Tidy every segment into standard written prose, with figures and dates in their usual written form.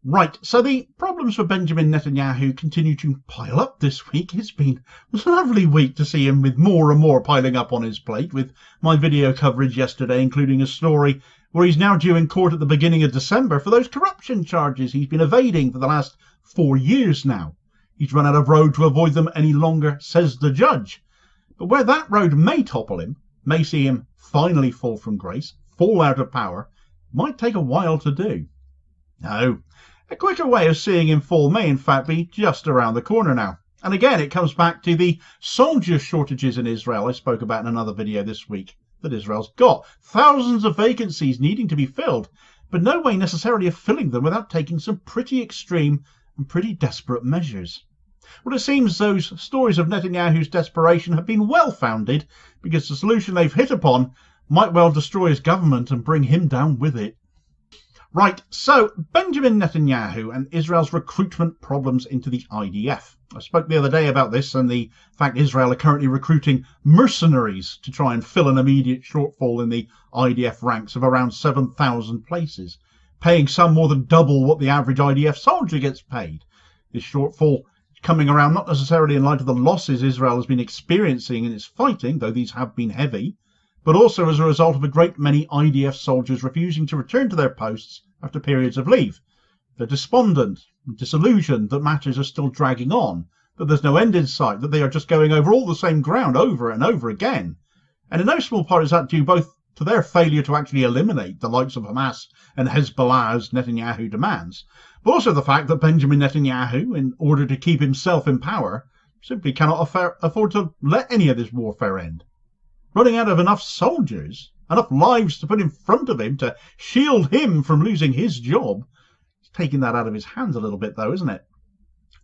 Right, so the problems for Benjamin Netanyahu continue to pile up this week. It's been a lovely week to see him with more and more piling up on his plate, with my video coverage yesterday including a story where he's now due in court at the beginning of December for those corruption charges he's been evading for the last 4 years now. He's run out of road to avoid them any longer, says the judge. But where that road may topple him, may see him finally fall from grace, fall out of power, might take a while to do. No. A quicker way of seeing him fall may in fact be just around the corner now. And again, it comes back to the soldier shortages in Israel I spoke about in another video this week that Israel's got. Thousands of vacancies needing to be filled, but no way necessarily of filling them without taking some pretty extreme and pretty desperate measures. Well, it seems those stories of Netanyahu's desperation have been well founded, because the solution they've hit upon might well destroy his government and bring him down with it. Right, so Benjamin Netanyahu and Israel's recruitment problems into the IDF. I spoke the other day about this and the fact Israel are currently recruiting mercenaries to try and fill an immediate shortfall in the IDF ranks of around 7,000 places, paying some more than double what the average IDF soldier gets paid. This shortfall coming around not necessarily in light of the losses Israel has been experiencing in its fighting, though these have been heavy, but also as a result of a great many IDF soldiers refusing to return to their posts after periods of leave. They're despondent and disillusioned that matters are still dragging on, that there's no end in sight, that they are just going over all the same ground over and over again. And in no small part is that due both to their failure to actually eliminate the likes of Hamas and Hezbollah as Netanyahu demands, but also the fact that Benjamin Netanyahu, in order to keep himself in power, simply cannot afford to let any of this warfare end. Running out of enough soldiers, enough lives to put in front of him to shield him from losing his job. He's taking that out of his hands a little bit though, isn't it?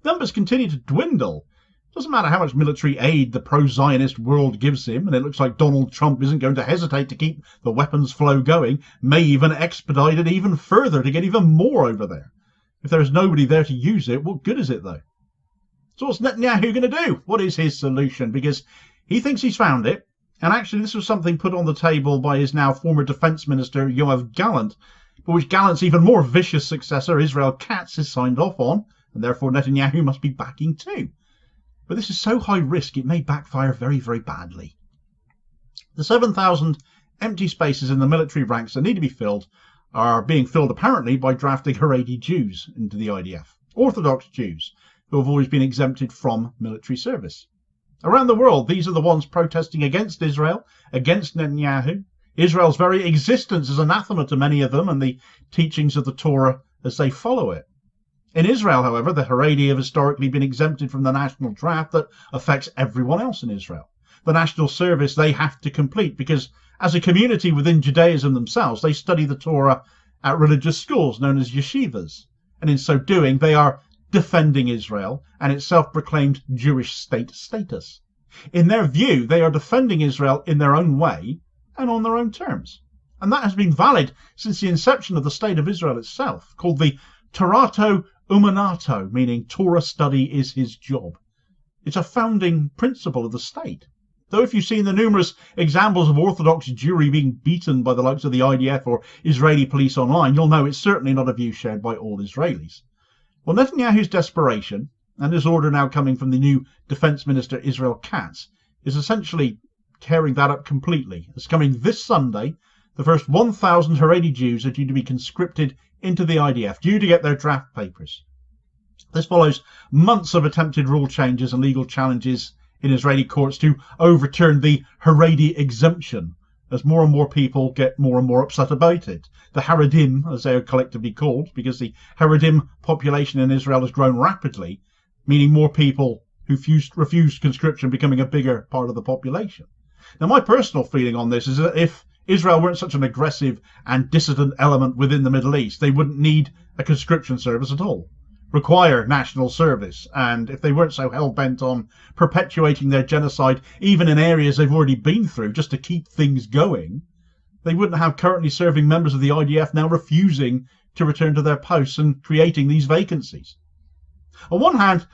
Numbers continue to dwindle. Doesn't matter how much military aid the pro-Zionist world gives him, and it looks like Donald Trump isn't going to hesitate to keep the weapons flow going, may even expedite it even further to get even more over there. If there's nobody there to use it, what good is it though? So what's Netanyahu going to do? What is his solution? Because he thinks he's found it. And actually this was something put on the table by his now former defence minister Yoav Gallant, but which Gallant's even more vicious successor Israel Katz has signed off on, and therefore Netanyahu must be backing too. But this is so high risk it may backfire very, very badly. The 7,000 empty spaces in the military ranks that need to be filled are being filled apparently by drafting Haredi Jews into the IDF, Orthodox Jews, who have always been exempted from military service. Around the world, these are the ones protesting against Israel, against Netanyahu. Israel's very existence is anathema to many of them and the teachings of the Torah as they follow it. In Israel, however, the Haredi have historically been exempted from the national draft that affects everyone else in Israel. The national service they have to complete because, as a community within Judaism themselves, they study the Torah at religious schools known as yeshivas. And in so doing, they are defending Israel and its self-proclaimed Jewish state status. In their view, they are defending Israel in their own way and on their own terms. And that has been valid since the inception of the State of Israel itself, called the Torato Umanato, meaning Torah study is his job. It's a founding principle of the state. Though if you've seen the numerous examples of Orthodox Jewry being beaten by the likes of the IDF or Israeli police online, you'll know it's certainly not a view shared by all Israelis. Well, Netanyahu's desperation, and his order now coming from the new Defence Minister Israel Katz, is essentially tearing that up completely. It's coming this Sunday. The first 1,000 Haredi Jews are due to be conscripted into the IDF, due to get their draft papers. This follows months of attempted rule changes and legal challenges in Israeli courts to overturn the Haredi exemption, as more and more people get more and more upset about it. The Haredim, as they are collectively called, because the Haredim population in Israel has grown rapidly, meaning more people who refused conscription becoming a bigger part of the population. Now, my personal feeling on this is that if Israel weren't such an aggressive and dissident element within the Middle East, they wouldn't need a conscription service at all, require national service, and if they weren't so hell-bent on perpetuating their genocide even in areas they've already been through just to keep things going, they wouldn't have currently serving members of the IDF now refusing to return to their posts and creating these vacancies. On one hand,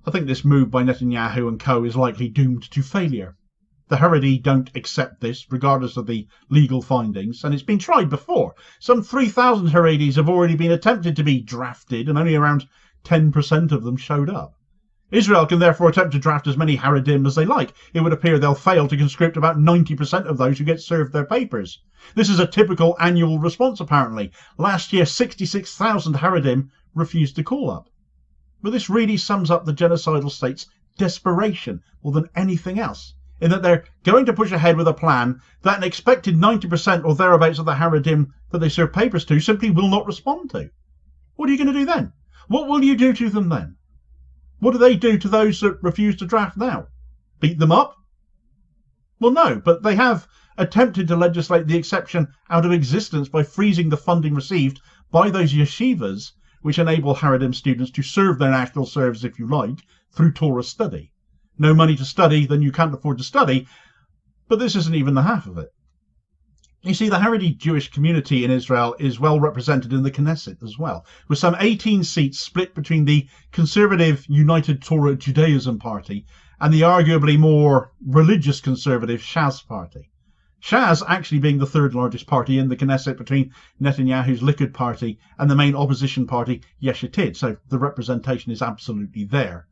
I think this move by Netanyahu and co is likely doomed to failure. The Haredi don't accept this, regardless of the legal findings, and it's been tried before. Some 3,000 Haredis have already been attempted to be drafted, and only around 10% of them showed up. Israel can therefore attempt to draft as many Haredim as they like. It would appear they'll fail to conscript about 90% of those who get served their papers. This is a typical annual response, apparently. Last year, 66,000 Haredim refused to call up. But this really sums up the genocidal state's desperation more than anything else, in that they're going to push ahead with a plan that an expected 90% or thereabouts of the Haredim that they serve papers to simply will not respond to. What are you going to do then? What will you do to them then? What do they do to those that refuse to draft now? Beat them up? Well, no, but they have attempted to legislate the exception out of existence by freezing the funding received by those yeshivas, which enable Haredim students to serve their national service, if you like, through Torah study. No money to study, then you can't afford to study, but this isn't even the half of it. You see, the Haredi Jewish community in Israel is well represented in the Knesset as well, with some 18 seats split between the conservative United Torah Judaism party and the arguably more religious conservative Shas party. Shas actually being the third largest party in the Knesset between Netanyahu's Likud party and the main opposition party Yesh Atid, so the representation is absolutely there.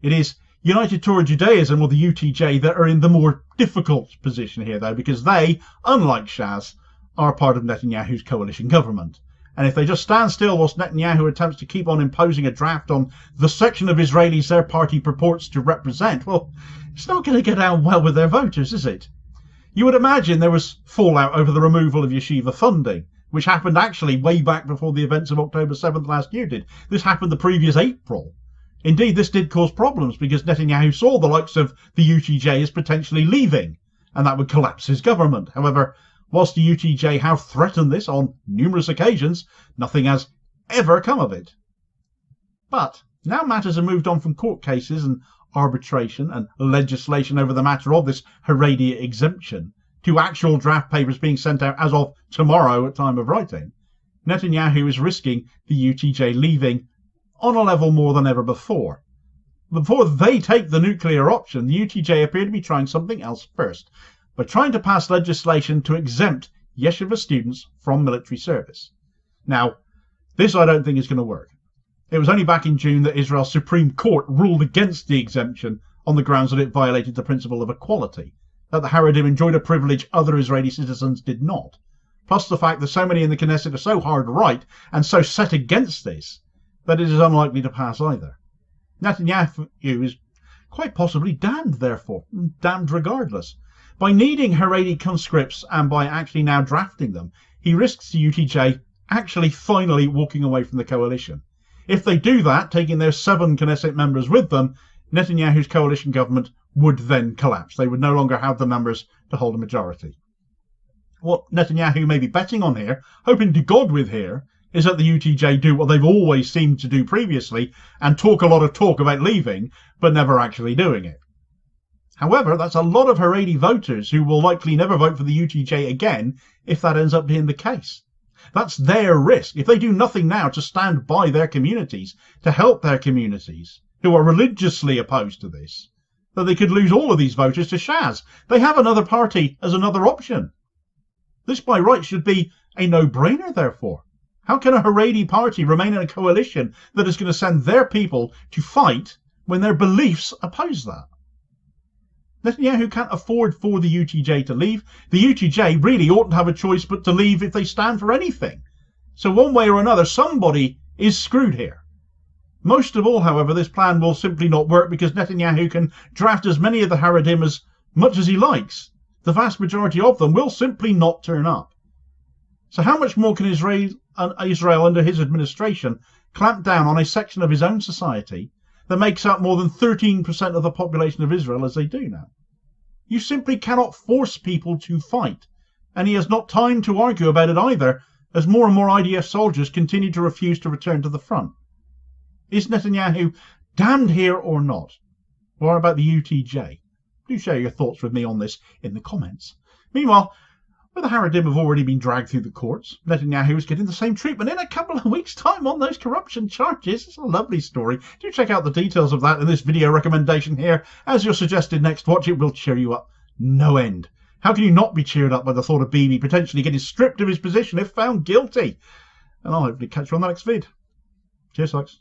It is United Torah Judaism, or the UTJ, that are in the more difficult position here, though, because they, unlike Shas, are part of Netanyahu's coalition government. And if they just stand still whilst Netanyahu attempts to keep on imposing a draft on the section of Israelis their party purports to represent, well, it's not going to get down well with their voters, is it? You would imagine there was fallout over the removal of yeshiva funding, which happened actually way back before the events of October 7th last year did. This happened the previous April. Indeed, this did cause problems because Netanyahu saw the likes of the UTJ as potentially leaving, and that would collapse his government. However, whilst the UTJ have threatened this on numerous occasions, nothing has ever come of it. But now matters have moved on from court cases and arbitration and legislation over the matter of this Haredi exemption to actual draft papers being sent out as of tomorrow at time of writing. Netanyahu is risking the UTJ leaving on a level more than ever before. Before they take the nuclear option, the UTJ appear to be trying something else first, by trying to pass legislation to exempt yeshiva students from military service. Now, this I don't think is going to work. It was only back in June that Israel's Supreme Court ruled against the exemption on the grounds that it violated the principle of equality, that the Haredim enjoyed a privilege other Israeli citizens did not. Plus the fact that so many in the Knesset are so hard right and so set against this, that it is unlikely to pass either. Netanyahu is quite possibly damned, therefore, damned regardless. By needing Haredi conscripts and by actually now drafting them, he risks the UTJ actually finally walking away from the coalition. If they do that, taking their 7 Knesset members with them, Netanyahu's coalition government would then collapse. They would no longer have the numbers to hold a majority. What Netanyahu may be betting on here, hoping to God with here, is that the UTJ do what they've always seemed to do previously and talk a lot of talk about leaving, but never actually doing it. However, that's a lot of Haredi voters who will likely never vote for the UTJ again if that ends up being the case. That's their risk. If they do nothing now to stand by their communities, to help their communities, who are religiously opposed to this, that they could lose all of these voters to Shas. They have another party as another option. This by right should be a no-brainer, therefore. How can a Haredi party remain in a coalition that is going to send their people to fight when their beliefs oppose that? Netanyahu can't afford for the UTJ to leave. The UTJ really oughtn't to have a choice but to leave if they stand for anything. So one way or another, somebody is screwed here. Most of all, however, this plan will simply not work because Netanyahu can draft as many of the Haredim as much as he likes. The vast majority of them will simply not turn up. So how much more can Israel under his administration clamp down on a section of his own society that makes up more than 13% of the population of Israel as they do now? You simply cannot force people to fight, and he has not time to argue about it either, as more and more IDF soldiers continue to refuse to return to the front. Is Netanyahu damned here or not? Or about the UTJ? Do share your thoughts with me on this in the comments. Meanwhile, where the Haredim have already been dragged through the courts, Netanyahu is getting the same treatment in a couple of weeks' time on those corruption charges. It's a lovely story. Do check out the details of that in this video recommendation here. As your suggested next watch, it will cheer you up no end. How can you not be cheered up by the thought of Bibi potentially getting stripped of his position if found guilty? And I'll hopefully catch you on the next vid. Cheers, folks.